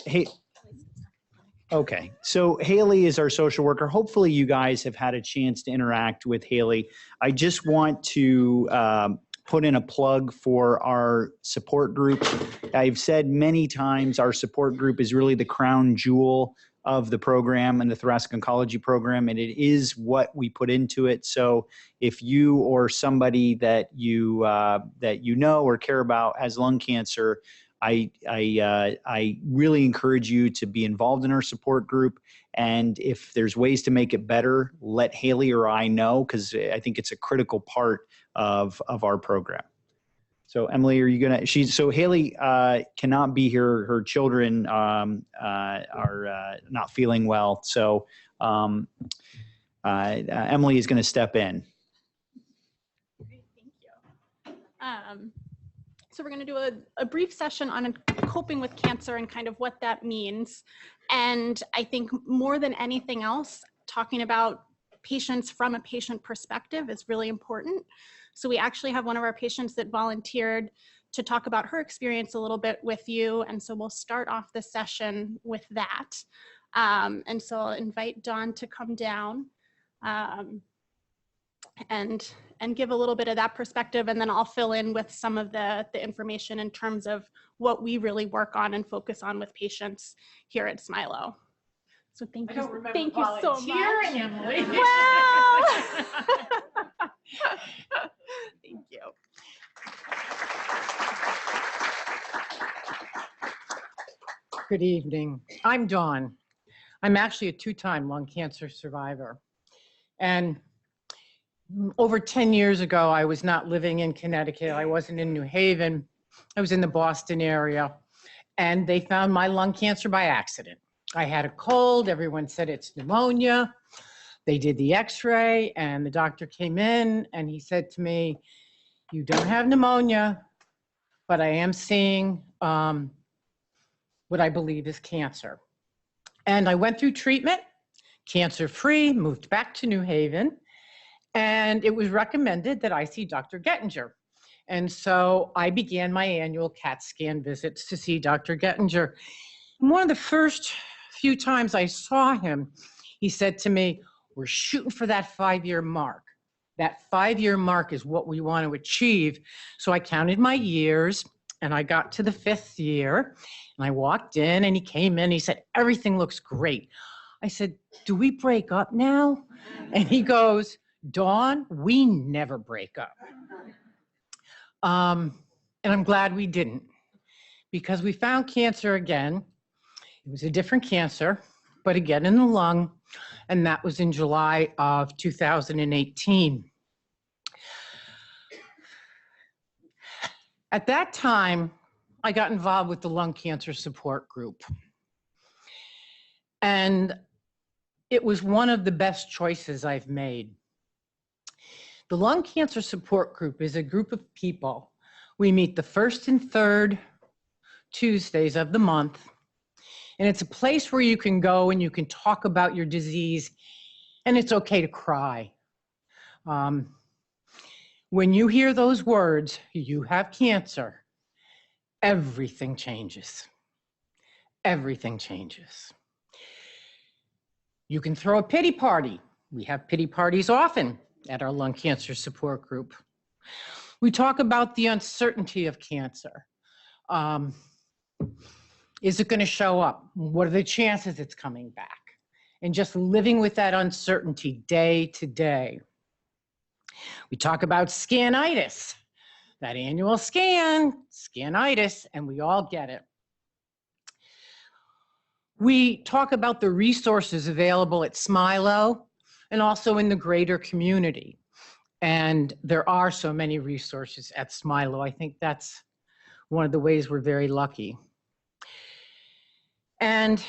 Hey, okay. So Haley is our social worker. Hopefully you guys have had a chance to interact with Haley. I just want to put in a plug for our support group. I've said many times our support group is really the crown jewel of the program and the thoracic oncology program, and it is what we put into it. So if you or somebody that you know or care about has lung cancer, I really encourage you to be involved in our support group. And if there's ways to make it better, let Haley or I know, because I think it's a critical part of our program. So Emily, are you gonna? So Haley cannot be here. Her children are not feeling well. So Emily is going to step in. Great, thank you. So we're going to do a brief session on coping with cancer and kind of what that means. And I think more than anything else, talking about patients from a patient perspective is really important. So we actually have one of our patients that volunteered to talk about her experience a little bit with you. And so we'll start off the session with that. And so I'll invite Dawn to come down and give a little bit of that perspective. And then I'll fill in with some of the information in terms of what we really work on and focus on with patients here at Smilo. So thank you so much. Emily. Well, thank you. Good evening. I'm Dawn. I'm actually a two-time lung cancer survivor. And over 10 years ago, I was not living in Connecticut. I wasn't in New Haven. I was in the Boston area. And they found my lung cancer by accident. I had a cold. Everyone said it's pneumonia. They did the x-ray and the doctor came in and he said to me, "You don't have pneumonia, but I am seeing what I believe is cancer." And I went through treatment, cancer-free, moved back to New Haven, and it was recommended that I see Dr. Gettinger. And so I began my annual CAT scan visits to see Dr. Gettinger. And one of the first few times I saw him, he said to me, "We're shooting for that 5-year mark. That 5-year mark is what we want to achieve." So I counted my years and I got to the 5th year and I walked in and he came in, he said, "Everything looks great." I said, "Do we break up now?" And he goes, "Dawn, we never break up." And I'm glad we didn't, because we found cancer again. It was a different cancer, but again in the lung, and that was in July of 2018. At that time, I got involved with the lung cancer support group. And it was one of the best choices I've made. The lung cancer support group is a group of people. We meet the first and third Tuesdays of the month. And it's a place where you can go and you can talk about your disease, and it's okay to cry. When you hear those words, "You have cancer," everything changes. Everything changes. You can throw a pity party. We have pity parties often at our lung cancer support group. We talk about the uncertainty of cancer. Is it going to show up? What are the chances it's coming back? And just living with that uncertainty day to day. We talk about scanitis, that annual scanitis, and we all get it. We talk about the resources available at Smilo and also in the greater community. And there are so many resources at Smilo. I think that's one of the ways we're very lucky. And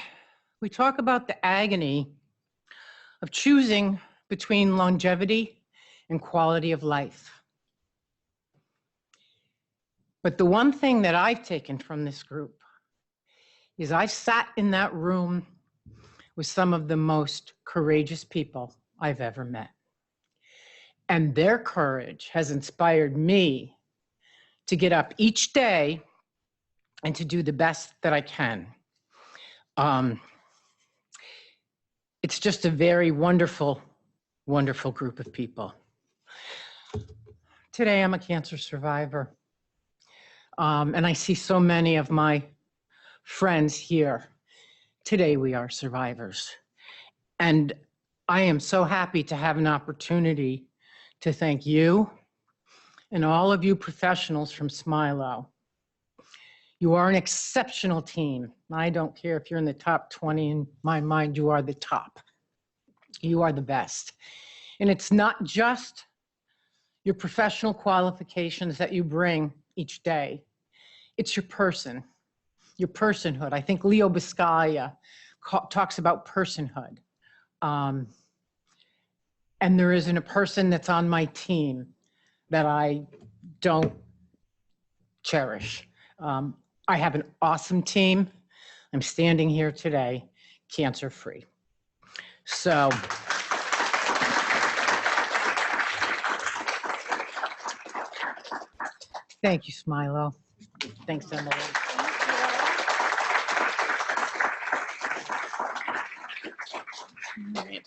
we talk about the agony of choosing between longevity and quality of life. But the one thing that I've taken from this group is I've sat in that room with some of the most courageous people I've ever met. And their courage has inspired me to get up each day and to do the best that I can. It's just a very wonderful, wonderful group of people. Today, I'm a cancer survivor. And I see so many of my friends here. Today, we are survivors. And I am so happy to have an opportunity to thank you and all of you professionals from Smilo. You are an exceptional team. I don't care if you're in the top 20, in my mind, you are the top. You are the best. And it's not just your professional qualifications that you bring each day. It's your person, your personhood. I think Leo Biscaya talks about personhood. And there isn't a person that's on my team that I don't cherish. I have an awesome team. I'm standing here today, cancer-free. So, thank you, Smilo. Thanks, Emily. All right.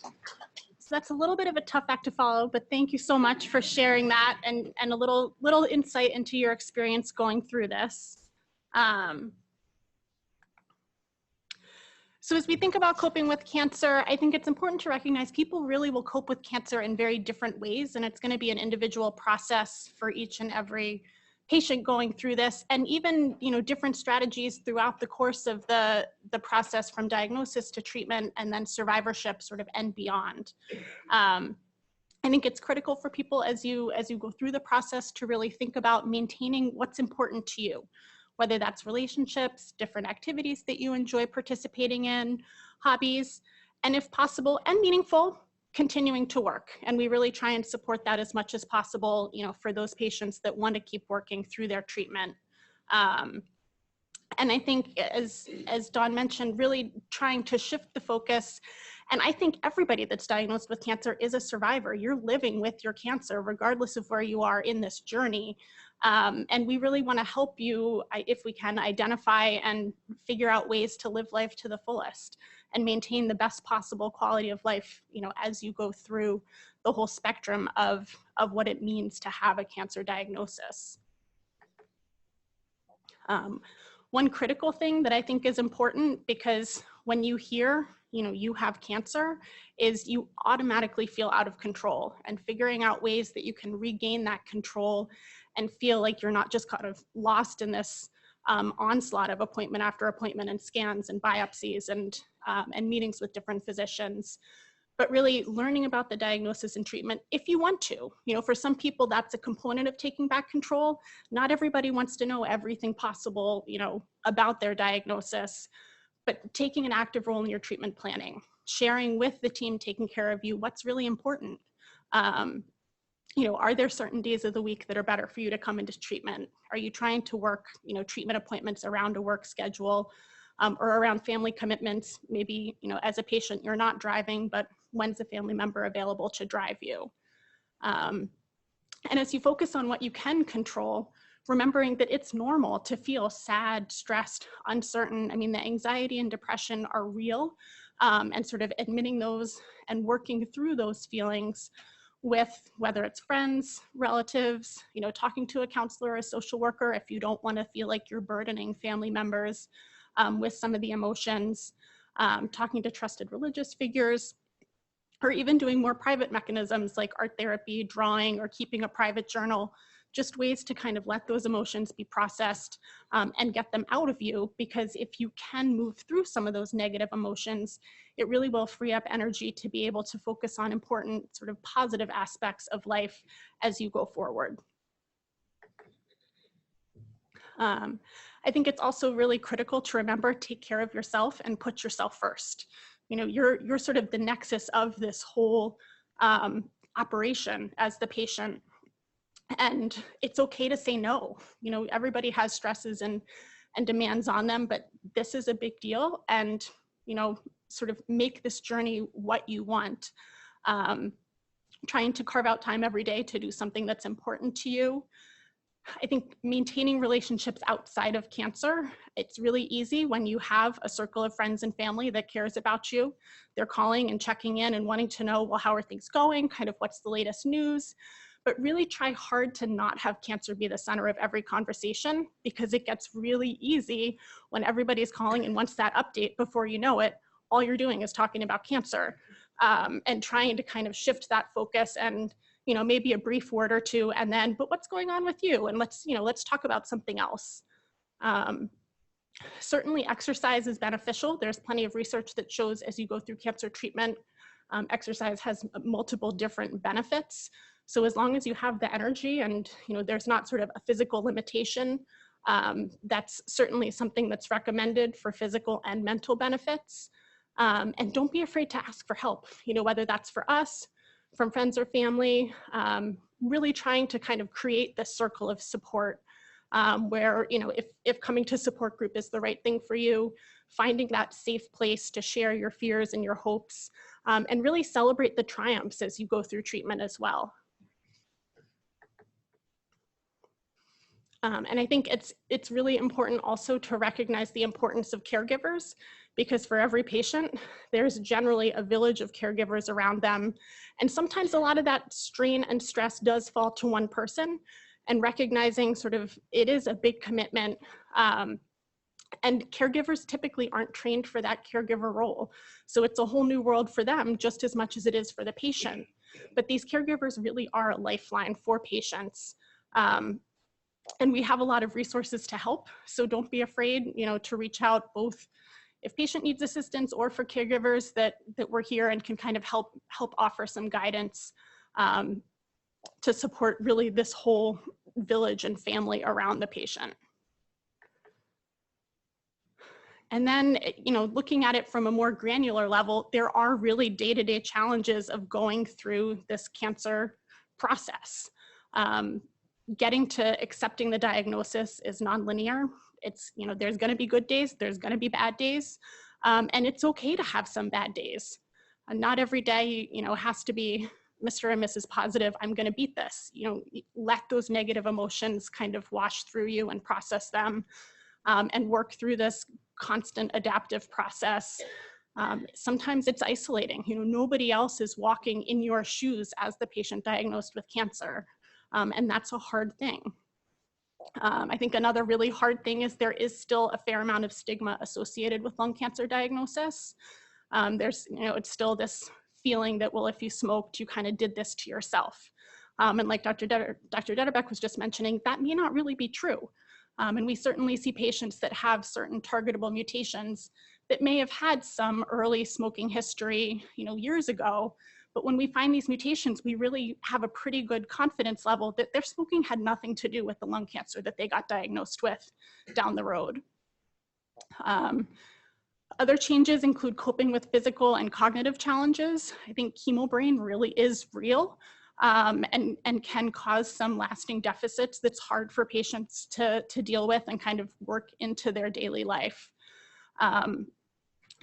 So that's a little bit of a tough act to follow, but thank you so much for sharing that and a little insight into your experience going through this. So as we think about coping with cancer, I think it's important to recognize people really will cope with cancer in very different ways, and it's going to be an individual process for each and every patient going through this, and even different strategies throughout the course of the process from diagnosis to treatment and then survivorship sort of and beyond. I think it's critical for people as you go through the process to really think about maintaining what's important to you, whether that's relationships, different activities that you enjoy participating in, hobbies, and if possible and meaningful, continuing to work. And we really try and support that as much as possible, for those patients that want to keep working through their treatment. And I think as Dawn mentioned, really trying to shift the focus. And I think everybody that's diagnosed with cancer is a survivor. You're living with your cancer, regardless of where you are in this journey. And we really want to help you, if we can, identify and figure out ways to live life to the fullest and maintain the best possible quality of life, as you go through the whole spectrum of what it means to have a cancer diagnosis. One critical thing that I think is important, because when you hear, you have cancer, is you automatically feel out of control, and figuring out ways that you can regain that control and feel like you're not just kind of lost in this onslaught of appointment after appointment and scans and biopsies and meetings with different physicians, but really learning about the diagnosis and treatment if you want to. For some people, that's a component of taking back control. Not everybody wants to know everything possible, about their diagnosis, but taking an active role in your treatment planning, sharing with the team taking care of you what's really important. Are there certain days of the week that are better for you to come into treatment? Are you trying to work, treatment appointments around a work schedule or around family commitments? Maybe, as a patient, you're not driving, but when's a family member available to drive you? And as you focus on what you can control, remembering that it's normal to feel sad, stressed, uncertain. I mean, the anxiety and depression are real, and sort of admitting those and working through those feelings with whether it's friends, relatives, talking to a counselor or a social worker if you don't want to feel like you're burdening family members with some of the emotions, talking to trusted religious figures, or even doing more private mechanisms like art therapy, drawing, or keeping a private journal, just ways to kind of let those emotions be processed and get them out of you, because if you can move through some of those negative emotions, it really will free up energy to be able to focus on important sort of positive aspects of life as you go forward. I think it's also really critical to remember, take care of yourself and put yourself first. You're sort of the nexus of this whole operation as the patient. And it's okay to say no. Everybody has stresses and demands on them, but this is a big deal. And, sort of make this journey what you want. Trying to carve out time every day to do something that's important to you. I think maintaining relationships outside of cancer, it's really easy when you have a circle of friends and family that cares about you. They're calling and checking in and wanting to know, well, how are things going? Kind of what's the latest news? But really try hard to not have cancer be the center of every conversation, because it gets really easy when everybody's calling and wants that update. Before you know it, all you're doing is talking about cancer, and trying to kind of shift that focus and, you know, maybe a brief word or two, and then, but what's going on with you? And let's, you know, let's talk about something else. Certainly exercise is beneficial. There's plenty of research that shows as you go through cancer treatment, exercise has multiple different benefits. So as long as you have the energy and, you know, there's not sort of a physical limitation, that's certainly something that's recommended for physical and mental benefits. And don't be afraid to ask for help, you know, whether that's for us, from friends or family, really trying to kind of create this circle of support, where, you know, if coming to support group is the right thing for you, finding that safe place to share your fears and your hopes, and really celebrate the triumphs as you go through treatment as well. And I think it's really important also to recognize the importance of caregivers, because for every patient, there's generally a village of caregivers around them. And sometimes a lot of that strain and stress does fall to one person, and recognizing sort of it is a big commitment. And caregivers typically aren't trained for that caregiver role. So it's a whole new world for them just as much as it is for the patient. But these caregivers really are a lifeline for patients. And we have a lot of resources to help. So don't be afraid, you know, to reach out, both if patient needs assistance or for caregivers, that we're here and can kind of help offer some guidance to support really this whole village and family around the patient. And then, you know, looking at it from a more granular level, there are really day-to-day challenges of going through this cancer process. Getting to accepting the diagnosis is nonlinear. It's, you know, there's going to be good days, there's going to be bad days, and it's okay to have some bad days. Not every day, you know, has to be Mr. and Mrs. Positive, I'm going to beat this. You know, let those negative emotions kind of wash through you and process them, and work through this constant adaptive process. Sometimes it's isolating. You know, nobody else is walking in your shoes as the patient diagnosed with cancer, and that's a hard thing. I think another really hard thing is there is still a fair amount of stigma associated with lung cancer diagnosis. There's, you know, it's still this feeling that, well, if you smoked, you kind of did this to yourself. And like Dr. Detterbeck was just mentioning, that may not really be true. And we certainly see patients that have certain targetable mutations that may have had some early smoking history, you know, years ago. But when we find these mutations, we really have a pretty good confidence level that their smoking had nothing to do with the lung cancer that they got diagnosed with down the road. Other changes include coping with physical and cognitive challenges. I think chemo brain really is real, and can cause some lasting deficits that's hard for patients to deal with and kind of work into their daily life.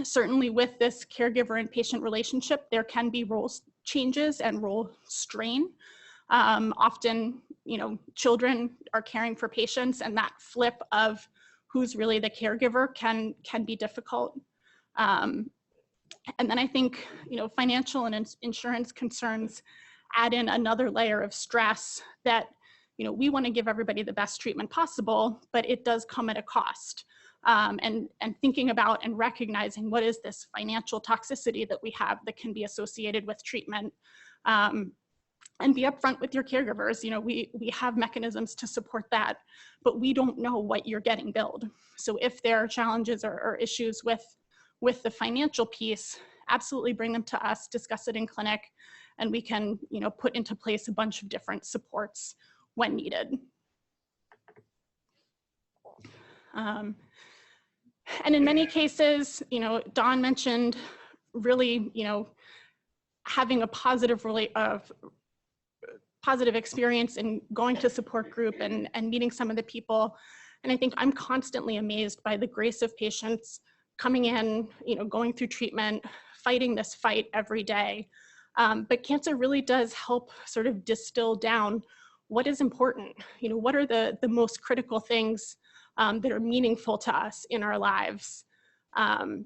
Certainly with this caregiver and patient relationship, there can be role changes and role strain. Often, you know, children are caring for patients, and that flip of who's really the caregiver can be difficult. And then I think, you know, financial and insurance concerns add in another layer of stress that, you know, we want to give everybody the best treatment possible, but it does come at a cost. And thinking about and recognizing what is this financial toxicity that we have that can be associated with treatment, and be upfront with your caregivers. You know, we have mechanisms to support that, but we don't know what you're getting billed. So if there are challenges or issues with the financial piece, absolutely bring them to us, discuss it in clinic, and we can, you know, put into place a bunch of different supports when needed. And in many cases, you know, Dawn mentioned really, you know, having a positive experience in going to support group and meeting some of the people. And I think I'm constantly amazed by the grace of patients coming in, you know, going through treatment, fighting this fight every day. But cancer really does help sort of distill down what is important? You know, what are the most critical things that are meaningful to us in our lives? And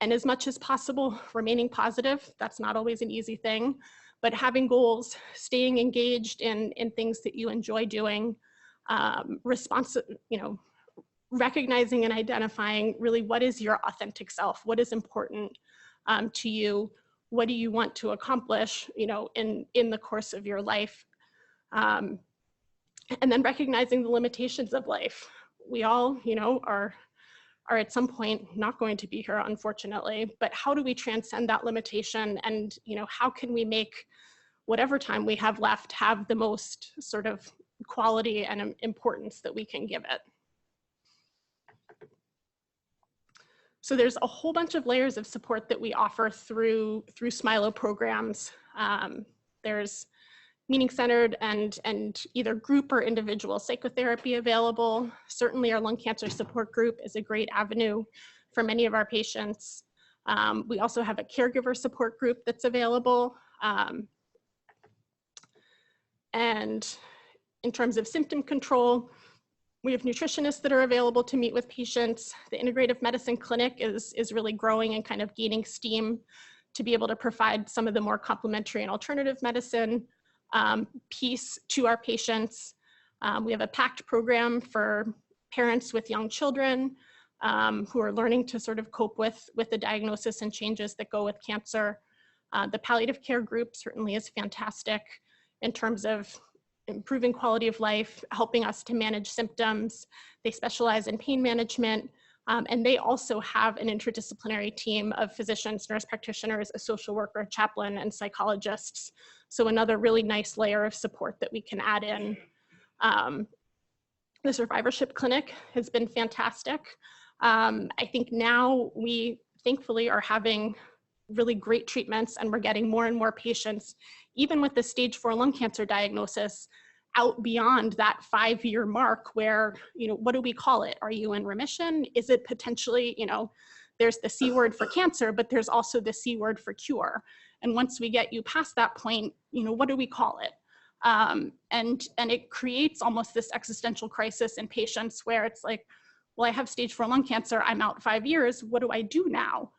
as much as possible, remaining positive. That's not always an easy thing, but having goals, staying engaged in things that you enjoy doing, recognizing and identifying really what is your authentic self, what is important to you, what do you want to accomplish, you know, in the course of your life, and then recognizing the limitations of life. We all, you know, are at some point not going to be here, unfortunately, but how do we transcend that limitation? And, you know, how can we make whatever time we have left have the most sort of quality and importance that we can give it? So there's a whole bunch of layers of support that we offer through Smilo programs. There's meaning-centered and either group or individual psychotherapy available. Certainly our lung cancer support group is a great avenue for many of our patients. We also have a caregiver support group that's available. And in terms of symptom control, we have nutritionists that are available to meet with patients. The integrative medicine clinic is really growing and kind of gaining steam to be able to provide some of the more complementary and alternative medicine piece to our patients. We have a PACT program for parents with young children who are learning to sort of cope with the diagnosis and changes that go with cancer. The palliative care group certainly is fantastic in terms of improving quality of life, helping us to manage symptoms. They specialize in pain management, and they also have an interdisciplinary team of physicians, nurse practitioners, a social worker, a chaplain, and psychologists. So another really nice layer of support that we can add in. The survivorship clinic has been fantastic. I think now we thankfully are having really great treatments, and we're getting more and more patients, even with the stage 4 lung cancer diagnosis, out beyond that 5-year mark where, you know, what do we call it? Are you in remission? Is it potentially, you know, there's the C word for cancer, but there's also the C word for cure. And once we get you past that point, you know, what do we call it? And it creates almost this existential crisis in patients where it's like, well, I have stage 4 lung cancer, I'm out 5 years, what do I do now?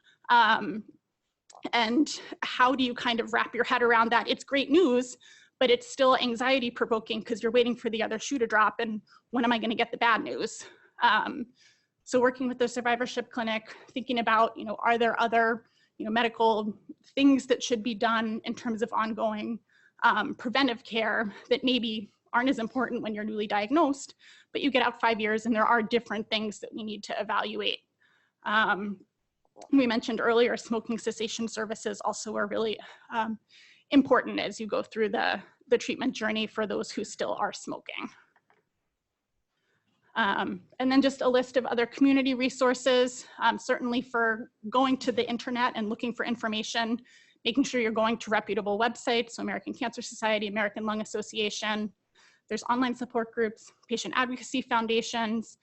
And how do you kind of wrap your head around that? It's great news, but it's still anxiety provoking because you're waiting for the other shoe to drop, and when am I going to get the bad news? So working with the survivorship clinic, thinking about, you know, are there other, you know, medical things that should be done in terms of ongoing preventive care that maybe aren't as important when you're newly diagnosed, but you get out 5 years and there are different things that we need to evaluate. We mentioned earlier, smoking cessation services also are really important as you go through the treatment journey for those who still are smoking. And then just a list of other community resources, certainly for going to the internet and looking for information, making sure you're going to reputable websites, so American Cancer Society, American Lung Association. There's online support groups, patient advocacy foundations,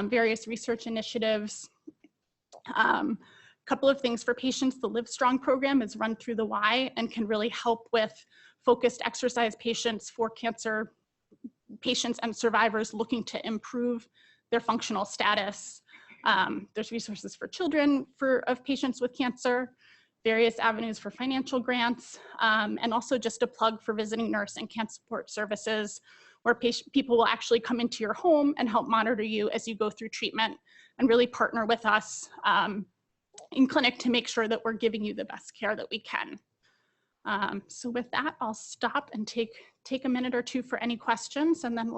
various research initiatives. Couple of things for patients. The Live Strong program is run through the Y and can really help with focused exercise patients for cancer patients and survivors looking to improve their functional status. There's resources for children of patients with cancer, various avenues for financial grants, and also just a plug for visiting nurse and cancer support services where people will actually come into your home and help monitor you as you go through treatment and really partner with us in clinic to make sure that we're giving you the best care that we can. So with that, I'll stop and take a minute or two for any questions, and then we'll